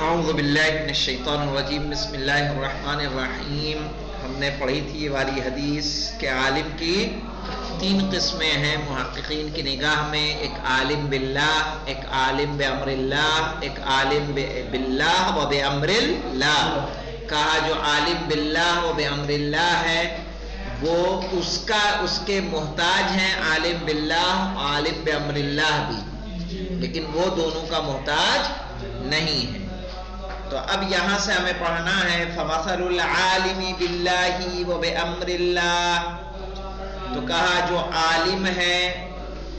اعوذ باللہ من الشیطان الرجیم بسم اللہ الرحمن الرحیم. ہم نے پڑھی تھی یہ والی حدیث کہ عالم کی 3 قسمیں ہیں محققین کی نگاہ میں. ایک عالم باللہ، ایک عالم بامر اللہ، ایک عالم باللہ و بامر اللہ. کہا جو عالم باللہ و بامر اللہ ہے وہ اس کے محتاج ہیں عالم باللہ عالم بامر اللہ بھی، لیکن وہ دونوں کا محتاج نہیں ہے. تو اب یہاں سے ہمیں پڑھنا ہے فمثل العالم باللہ و بامر اللہ. تو کہا جو عالم ہے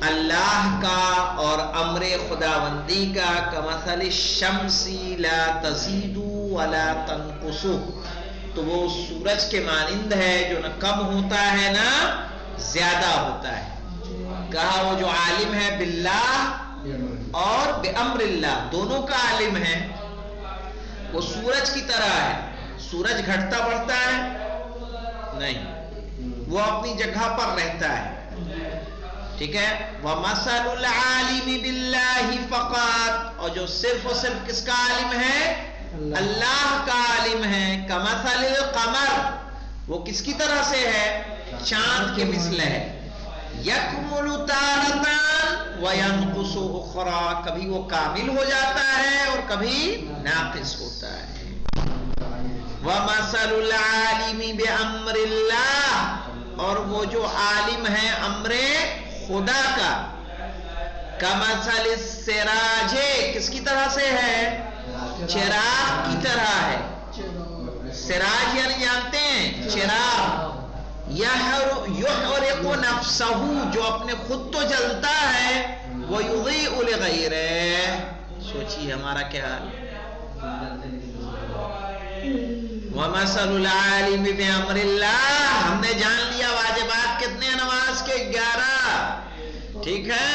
اللہ کا اور امر خداوندی کا کمثل الشمس لا تزید ولا تنقص، تو وہ سورج کے مانند ہے جو نہ کم ہوتا ہے نہ زیادہ ہوتا ہے. کہا وہ جو عالم ہے باللہ اور بامر اللہ، دونوں کا عالم ہے، وہ سورج کی طرح ہے. سورج گھٹتا بڑھتا ہے نہیں، وہ اپنی جگہ پر رہتا ہے. ٹھیک ہے. وَمَثَلُ الْعَالِمِ بِاللَّهِ فَقَط، اور جو صرف و صرف کس کا عالم ہے؟ اللہ کا عالم ہے. كَمَثَلِ الْقَمَرِ، وہ کس کی طرح سے ہے؟ چاند کے مثل ہے. يَكْمُلُ تَارَةً وَيَنْقُصُ أُخْرَى، کبھی وہ کامل ہو جاتا ہے اور کبھی ناقص ہوتا ہے. وَمَثَلُ الْعَالِمِ بِأَمْرِ اللَّهِ، اور وہ جو عالم ہے امر خدا کا، كَمَثَلِ السِّرَاجِ، کس کی طرح سے ہے؟ چراغ کی طرح ہے. سراج یعنی جانتے ہیں چراغ. یحرق نفسہ، جو اپنے خود تو جلتا ہے، ویضیء لغیرہ. سوچیے ہمارا کیا حال. وَمَثَلُ الْعَالِمِ بِأَمْرِ اللَّهِ، ہم نے جان لیا واجبات کتنے ہیں نماز کے؟ 11. ٹھیک ہے.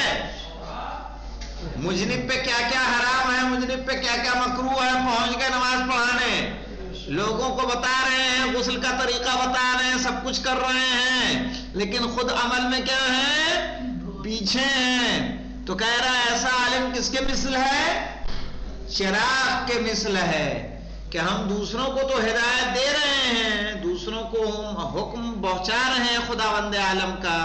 مجنب پہ کیا کیا حرام ہے، مجنب پہ کیا کیا مکروہ ہے، پہنچ گئے نماز پڑھانے، لوگوں کو بتا رہے ہیں، غسل کا طریقہ بتا رہے ہیں، سب کچھ کر رہے ہیں، لیکن خود عمل میں کیا ہے؟ پیچھے ہیں. تو کہہ رہا ہے ایسا عالم کس کے مثل ہے؟ چراغ کے مثل ہے، کہ ہم دوسروں کو تو ہدایت دے رہے ہیں، دوسروں کو حکم پہنچا رہے ہیں خداوند عالم کا،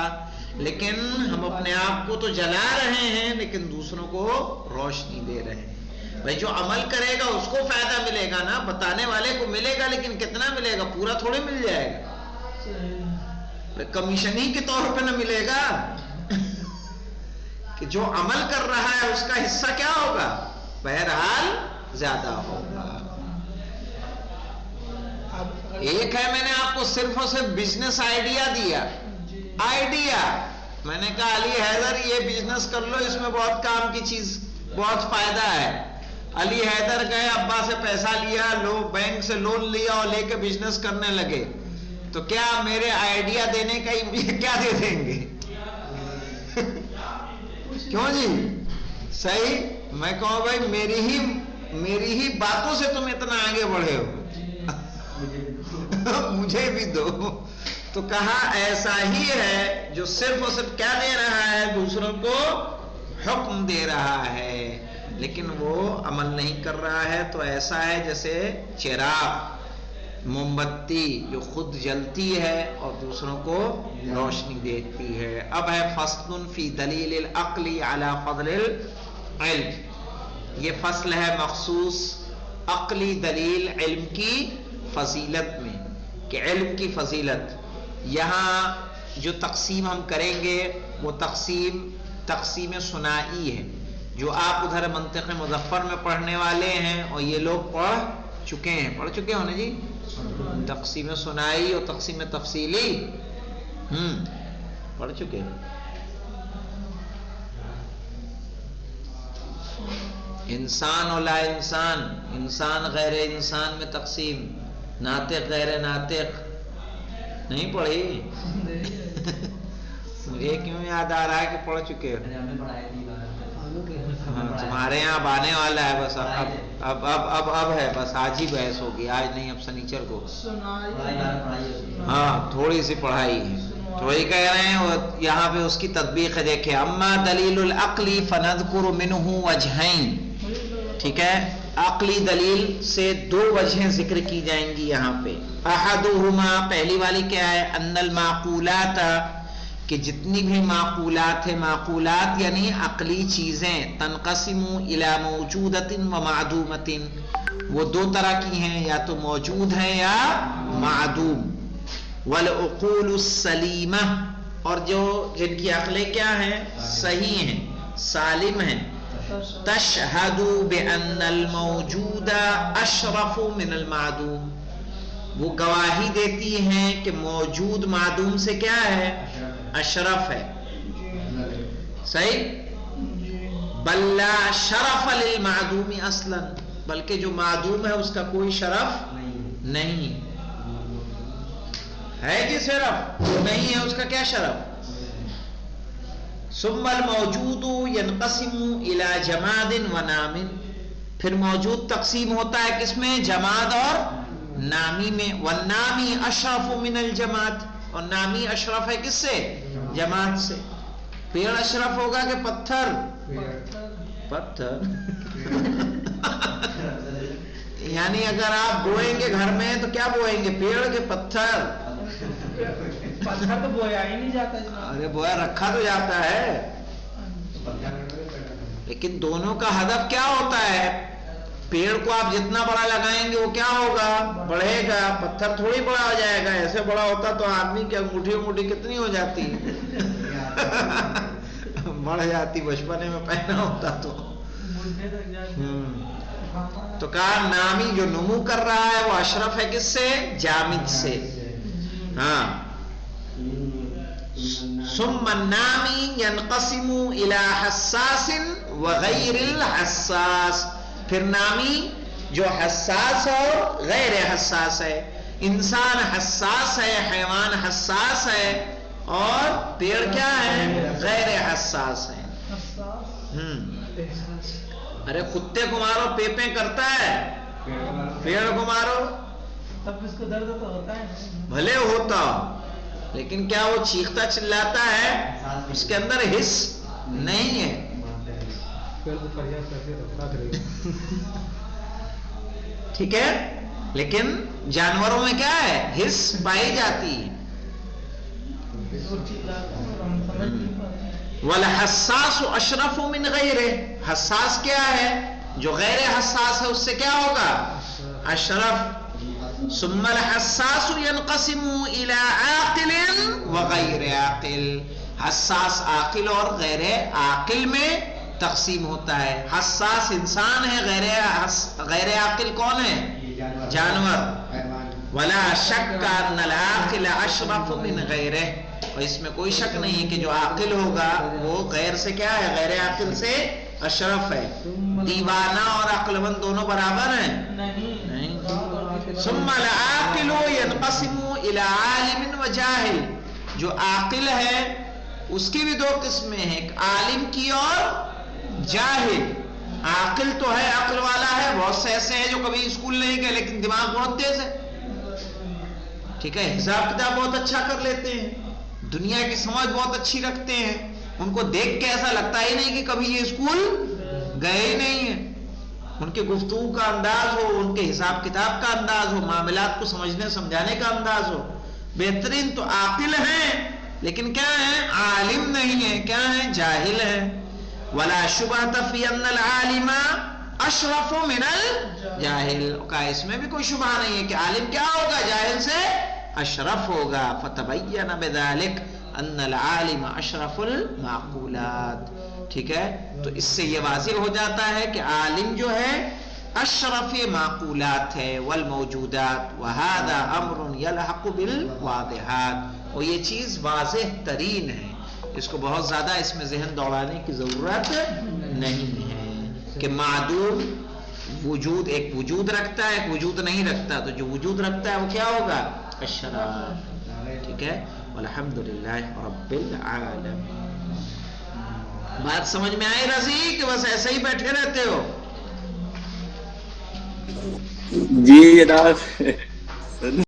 لیکن ہم اپنے آپ کو تو جلا رہے ہیں، لیکن دوسروں کو روشنی دے رہے ہیں. بھائی جو عمل کرے گا اس کو فائدہ ملے گا نا، بتانے والے کو ملے گا، لیکن کتنا ملے گا؟ پورا تھوڑی مل جائے گا، کمیشن ہی کے طور پہ نہ ملے گا. کہ جو عمل کر رہا ہے اس کا حصہ کیا ہوگا؟ بہرحال زیادہ ہوگا. ایک ہے میں نے آپ کو صرف اور صرف بزنس آئیڈیا دیا، آئیڈیا. میں نے کہا علی حیدر یہ بزنس کر لو، اس میں بہت کام کی چیز، بہت فائدہ ہے. علی حیدر گئے، ابا سے پیسہ لیا، بینک سے لون لیا اور لے کے بزنس کرنے لگے. تو کیا میرے آئیڈیا دینے کا ہی کیا دے دیں گے؟ کیوں جی؟ صحیح. میں کہوں بھائی میری ہی باتوں سے تم اتنا آگے بڑھے ہو، مجھے بھی دو. تو کہا ایسا ہی ہے جو صرف اور صرف کیا دے رہا ہے؟ دوسروں کو حکم دے رہا ہے، لیکن وہ عمل نہیں کر رہا ہے. تو ایسا ہے جیسے چراغ، موم بتی جو خود جلتی ہے اور دوسروں کو روشنی دیتی ہے. اب ہے فصل فی دلیل العقل علی فضل العلم. یہ فصل ہے مخصوص عقلی دلیل علم کی فضیلت میں، کہ علم کی فضیلت. یہاں جو تقسیم ہم کریں گے وہ تقسیم ثنائی ہے، جو آپ ادھر منطق مظفر میں پڑھنے والے ہیں اور یہ لوگ پڑھ چکے ہو نا جی. تقسیم ثنائی اور تقسیم تفصیلی پڑھ چکے. انسان اور لا انسان، انسان غیر انسان میں تقسیم، ناطق غیر ناطق نہیں پڑھی؟ مجھے کیوں یاد آ رہا ہے کہ پڑھ چکے ہو. تمہارے یہاں اب آنے والا ہے، بس اب ہے، بس آج ہی بحث ہوگی، آج نہیں، اب سنیچر کو. ہاں تھوڑی سی پڑھائی ہے، تو وہی کہہ رہے ہیں یہاں پہ اس کی تطبیق ہے. دیکھیں اما دلیل العقل فنذکر منہ وجہین. ٹھیک ہے. عقلی دلیل سے دو وجہیں ذکر کی جائیں گی یہاں پہ. احدہما پہلی والی کیا ہے؟ ان المعقولات کہ جتنی بھی معقولات ہیں، معقولات یعنی عقلی چیزیں، تنقسم الی موجودۃ و معدومۃ وہ دو طرح کی ہیں، یا تو موجود ہیں یا معدوم. والعقول السلیمہ اور جو جن کی عقلیں کیا ہیں؟ صحیح ہیں، سالم ہیں. تشہد بان الموجود اشرف من المعدوم وہ گواہی دیتی ہیں کہ موجود معدوم سے کیا ہے؟ اشرف ہے. صحیح. بل لا شرف للمعدوم اصلا بلکہ جو معدوم ہے اس کا کوئی شرف نہیں ہے. کہ صرف نہیں ہے، اس کا کیا شرف؟ ثم الموجود ينقسم الى جماد و نام پھر موجود تقسیم ہوتا ہے کس میں؟ جماد اور نامی میں. والنامی اشرف من الجماد اور نامی اشرف ہے کس سے؟ جماد سے. پیڑ اشرف ہوگا کہ پتھر؟ پتھر یعنی اگر آپ بوئیں گے گھر میں تو کیا بوئیں گے؟ پیڑ کے پتھر؟ پتھر تو بویا ہی نہیں جاتا. ارے بویا رکھا تو جاتا ہے، لیکن دونوں کا ہدف کیا ہوتا ہے؟ پیڑ کو آپ جتنا بڑا لگائیں گے وہ کیا ہوگا؟ بڑھے گا. پتھر تھوڑی بڑا ہو جائے گا. ایسے بڑا ہوتا تو آدمی کی انگوٹھی کتنی ہو جاتی بڑھ جاتی. بچپنے میں پہنا ہوتا تو کہا نامی جو نمو کر رہا ہے وہ اشرف ہے کس سے؟ جامد سے. ہاں. ثم النامی ينقسم الى حساس وغیر الحساس پھر نامی جو حساس اور غیر حساس ہے. انسان حساس ہے، حیوان حساس ہے، اور پیڑ کیا ہے؟ غیر حساس ہے. ارے کتے کو مارو پیپیں کرتا ہے، پیڑ کو مارو تب اس کو درد تو ہوتا ہے. بھلے ہوتا لیکن کیا وہ چیختا چلاتا ہے؟ اس کے اندر حس نہیں ہے. ٹھیک ہے. لیکن جانوروں میں کیا ہے؟ حس پائی جاتی ہے. والحساس اشرف من غیرہ حساس کیا ہے؟ جو غیر حساس ہے اس سے کیا ہوگا؟ اشرف. ثم الحساس ينقسم الى عاقل وغیر عاقل حساس عاقل اور غیر عاقل میں تقسیم ہوتا ہے. حساس انسان ہے، غیر عاقل کون ہے؟ جانور. ولا شک ان العاقل اشرف من غیرہ اور اس میں کوئی شک نہیں ہے کہ جو عاقل ہوگا وہ غیر سے کیا ہے؟ غیر عاقل سے اشرف ہے. دیوانہ اور عقل مند دونوں برابر ہیں؟ نہیں. ثم العاقل ينقسم الى عالم وجاہل جو عاقل ہے اس کی بھی دو قسمیں ہیں، ایک عالم کی اور جاہل. عاقل تو ہے، عقل والا ہے. بہت سے ایسے ہیں جو کبھی اسکول نہیں گئے لیکن دماغ بہت تیز ہے. ٹھیک ہے. حساب کتاب بہت اچھا کر لیتے ہیں، دنیا کی سمجھ بہت اچھی رکھتے ہیں. ان کو دیکھ کے ایسا لگتا ہی نہیں کہ کبھی یہ اسکول گئے ہی نہیں ہیں. ان کے گفتگو کا انداز ہو، ان کے حساب کتاب کا انداز ہو، معاملات کو سمجھنے سمجھانے کا انداز ہو بہترین. تو عاقل ہیں لیکن کیا ہے؟ عالم نہیں ہے. کیا ہے؟ جاہل ہے. ولا شبہۃ فی ان العالم اشرف من الجاہل کا اس میں بھی کوئی شبہ نہیں ہے کہ عالم کیا ہوگا؟ جاہل سے اشرف ہوگا. فتبین بذلک ان العالم اشرف المعقولات. ٹھیک ہے. تو اس سے یہ واضح ہو جاتا ہے کہ عالم جو ہے اشرف معقولات ہے والموجودات. وہذا امر یلحق بالواضحات اور یہ چیز واضح ترین ہے. اس کو بہت زیادہ اس میں ذہن دوڑانے کی ضرورت نہیں ہے کہ معدوم وجود ایک وجود رکھتا ہے ایک وجود نہیں رکھتا. تو جو وجود رکھتا ہے وہ کیا ہوگا؟ اشرف. ٹھیک ہے. والحمدللہ رب العالمین. بات سمجھ میں آئی رضی کہ بس ایسے ہی بیٹھے رہتے ہو؟ جی جناب.